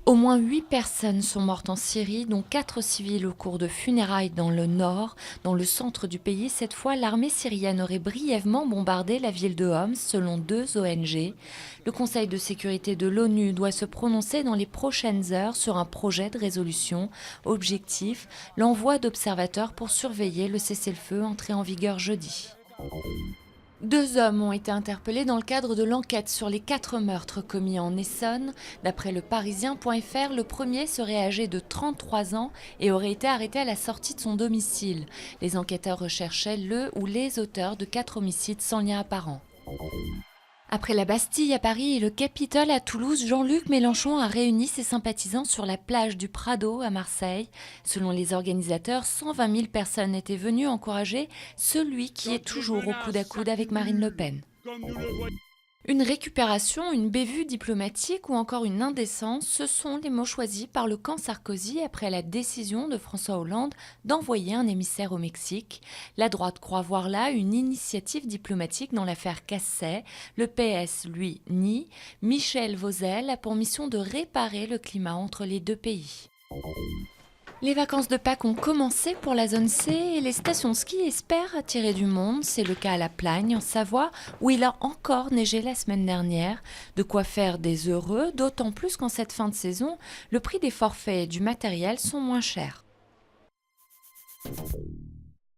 Au moins 8 personnes sont mortes en Syrie, dont 4 civils au cours de funérailles dans le nord. Dans le centre du pays, cette fois, l'armée syrienne aurait brièvement bombardé la ville de Homs, selon 2 ONG. Le Conseil de sécurité de l'ONU doit se prononcer dans les prochaines heures sur un projet de résolution. Objectif, l'envoi d'observateurs pour surveiller le cessez-le-feu entré en vigueur jeudi. 2 hommes ont été interpellés dans le cadre de l'enquête sur les 4 meurtres commis en Essonne. D'après le Parisien.fr, le premier serait âgé de 33 ans et aurait été arrêté à la sortie de son domicile. Les enquêteurs recherchaient le ou les auteurs de 4 homicides sans lien apparent. Après la Bastille à Paris et le Capitole à Toulouse, Jean-Luc Mélenchon a réuni ses sympathisants sur la plage du Prado à Marseille. Selon les organisateurs, 120 000 personnes étaient venues encourager celui qui est toujours au coude à coude avec Marine Le Pen. Une récupération, une bévue diplomatique ou encore une indécence, ce sont les mots choisis par le camp Sarkozy après la décision de François Hollande d'envoyer un émissaire au Mexique. La droite croit voir là une initiative diplomatique dans l'affaire Cassay. Le PS, lui, nie. Michel Vauzel a pour mission de réparer le climat entre les deux pays. Les vacances de Pâques ont commencé pour la zone C et les stations de ski espèrent attirer du monde. C'est le cas à La Plagne, en Savoie, où il a encore neigé la semaine dernière. De quoi faire des heureux, d'autant plus qu'en cette fin de saison, le prix des forfaits et du matériel sont moins chers.